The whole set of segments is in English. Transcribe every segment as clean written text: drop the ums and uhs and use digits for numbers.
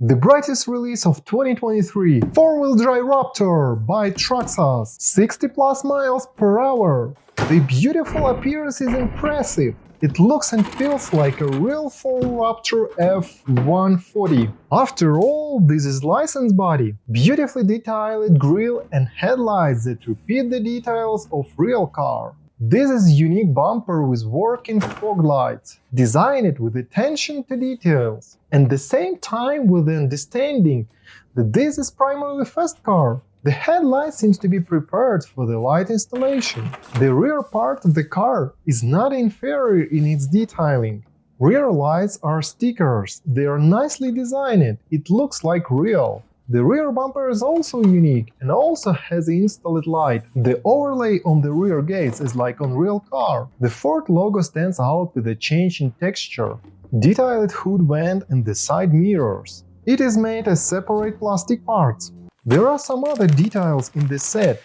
The brightest release of 2023, four-wheel drive Raptor by Traxxas, 60 plus miles per hour. The beautiful appearance is impressive. It looks and feels like a real Ford Raptor F-150. After all, this is licensed body, beautifully detailed grille and headlights that repeat the details of real car. This is unique bumper with working fog lights, designed with attention to details, and at the same time with the understanding that this is primarily fast car. The headlight seems to be prepared for the light installation. The rear part of the car is not inferior in its detailing. Rear lights are stickers, they are nicely designed, it looks like real. The rear bumper is also unique and also has an installed light. The overlay on the rear gates is like on real car. The Ford logo stands out with a change in texture, detailed hood vent and the side mirrors. It is made as separate plastic parts. There are some other details in this set.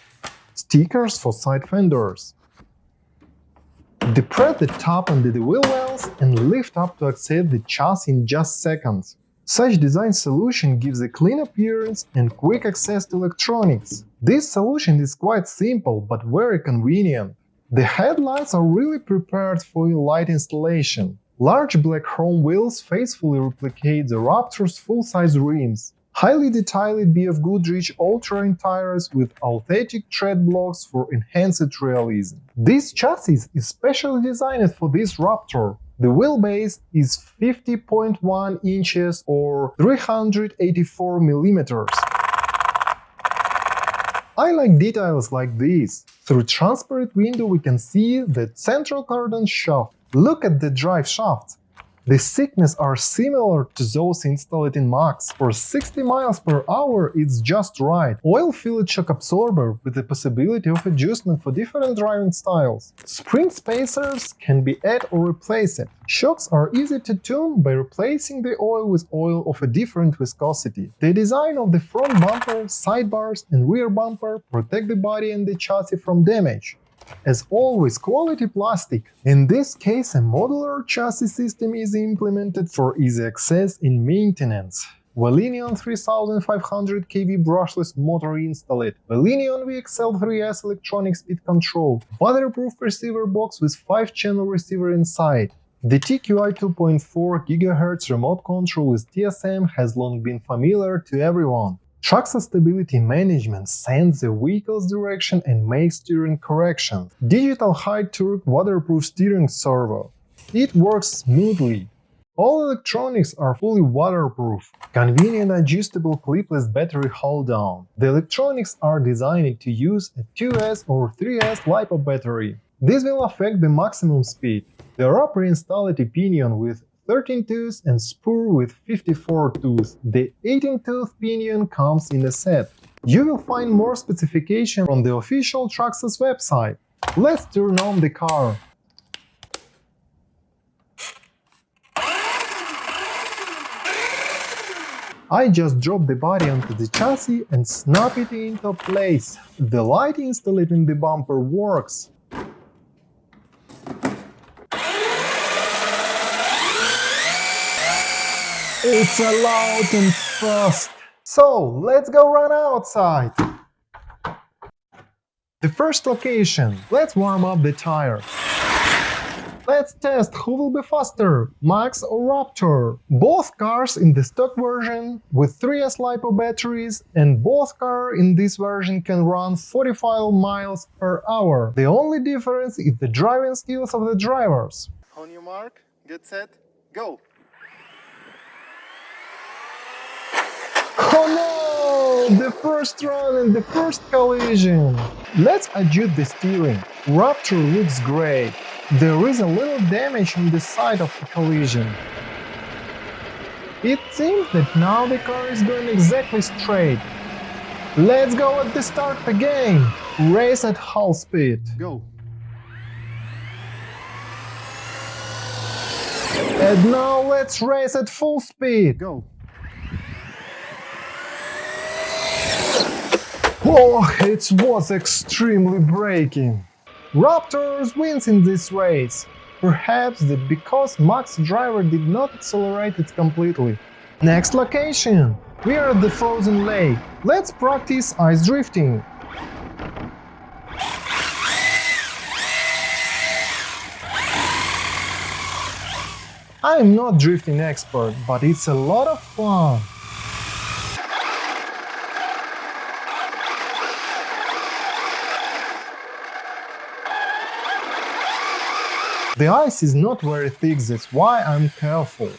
Stickers for side fenders. Depress the top under the wheel wells and lift up to access the chassis in just seconds. Such design solution gives a clean appearance and quick access to electronics. This solution is quite simple but very convenient. The headlights are really prepared for light installation. Large black chrome wheels faithfully replicate the Raptor's full-size rims. Highly detailed BF Goodrich all-terrain tires with authentic tread blocks for enhanced realism. This chassis is specially designed for this Raptor. The wheelbase is 50.1 inches or 384 millimeters. I like details like this. Through transparent window we can see the central cardan shaft. Look at the drive shafts. The thickness are similar to those installed in Max. For 60 miles per hour it's just right. Oil-filled shock absorber with the possibility of adjustment for different driving styles. Spring spacers can be added or replaced. Shocks are easy to tune by replacing the oil with oil of a different viscosity. The design of the front bumper, sidebars and rear bumper protect the body and the chassis from damage. As always, quality plastic. In this case, a modular chassis system is implemented for easy access and maintenance. Valenion 3500 kV brushless motor installed. Valenion VXL3S electronic speed control. Waterproof receiver box with 5-channel receiver inside. The TQI 2.4 GHz remote control with TSM has long been familiar to everyone. Traxxas Stability Management sends the vehicle's direction and makes steering corrections. Digital high-torque waterproof steering servo. It works smoothly. All electronics are fully waterproof. Convenient adjustable clipless battery hold-down. The electronics are designed to use a 2S or 3S LiPo battery. This will affect the maximum speed. The Raptor installed a pinion with 13-tooth and spur with 54-tooth. The 18-tooth pinion comes in a set. You will find more specifications on the official Traxxas website. Let's turn on the car. I just drop the body onto the chassis and snap it into place. The light installed in the bumper works. It's loud and fast. So, let's go run outside. The first location. Let's warm up the tire. Let's test who will be faster, Max or Raptor. Both cars in the stock version with 3S LiPo batteries, and both cars in this version can run 45 miles per hour. The only difference is the driving skills of the drivers. On your mark, get set, go! Oh no! The first run and the first collision! Let's adjust the steering. Raptor looks great. There is a little damage on the side of the collision. It seems that now the car is going exactly straight. Let's go at the start again. Race at half speed. Go! And now let's race at full speed. Go! Oh, it was extremely braking. Raptors wins in this race. Perhaps that because Max driver did not accelerate it completely. Next location! We are at the frozen lake. Let's practice ice drifting. I am not drifting expert, but it's a lot of fun. The ice is not very thick, that's why I'm careful.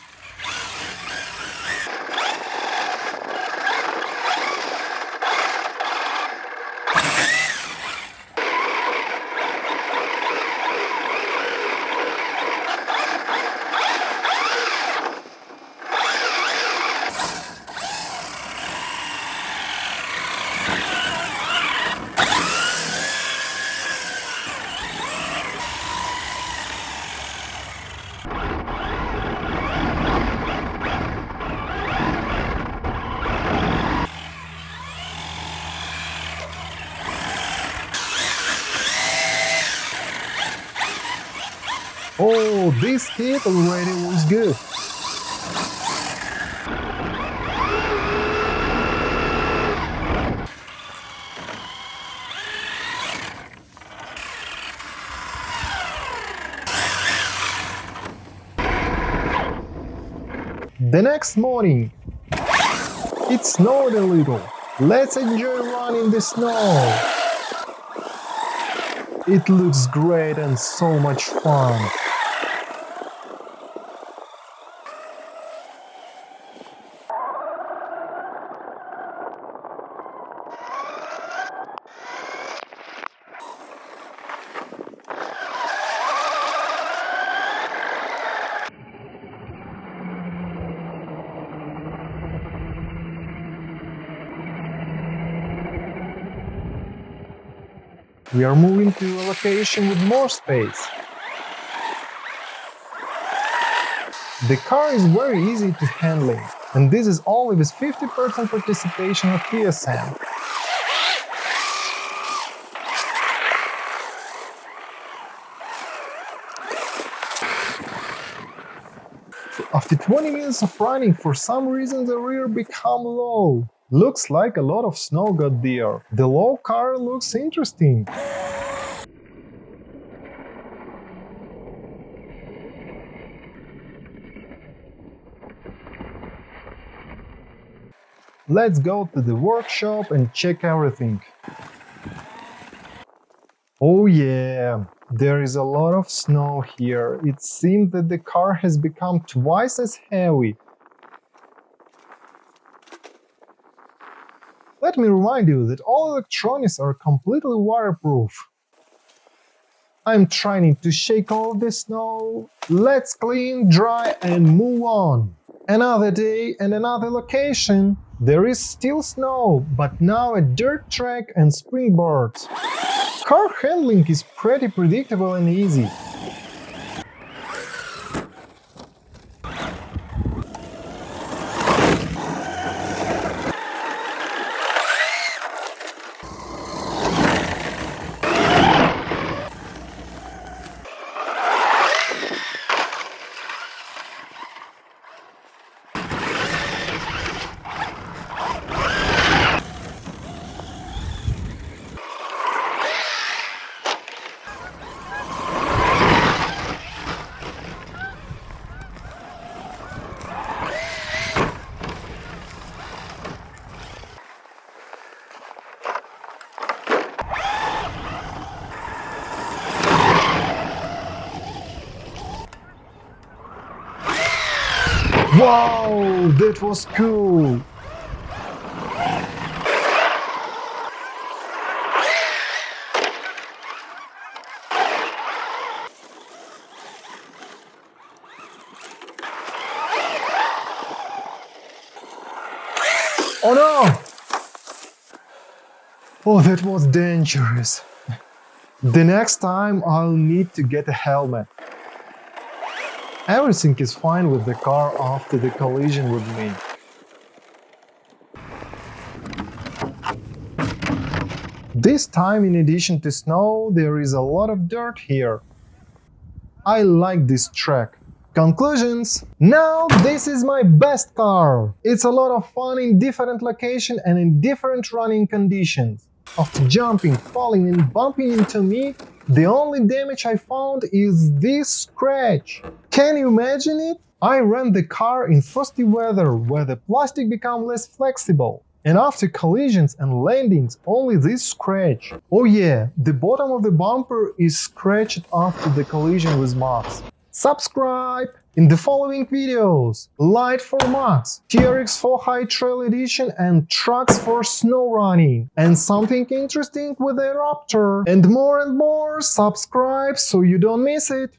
Oh, this hit already looks good. The next morning, it snowed a little. Let's enjoy running in the snow. It looks great and so much fun. We are moving to a location with more space. The car is very easy to handling, and this is only with 50% participation of TSM. After 20 minutes of running, for some reason the rear became low. Looks like a lot of snow got there. The low car looks interesting. Let's go to the workshop and check everything. Oh yeah, there is a lot of snow here. It seems that the car has become twice as heavy. Let me remind you that all electronics are completely waterproof. I'm trying to shake all the snow. Let's clean, dry and move on. Another day and another location. There is still snow, but now a dirt track and springboards. Car handling is pretty predictable and easy. Wow, that was cool! Oh no! Oh, that was dangerous. The next time I'll need to get a helmet. Everything is fine with the car after the collision with me. This time, in addition to snow, there is a lot of dirt here. I like this track. Conclusions. Now this is my best car. It's a lot of fun in different locations and in different running conditions. After jumping, falling and bumping into me, the only damage I found is this scratch. Can you imagine it? I ran the car in frosty weather where the plastic became less flexible. And after collisions and landings, only this scratch. Oh yeah, the bottom of the bumper is scratched after the collision with Max. Subscribe! In the following videos, Light for Max, TRX4 High Trail Edition and trucks for snow running, and something interesting with the Raptor, and more, subscribe so you don't miss it!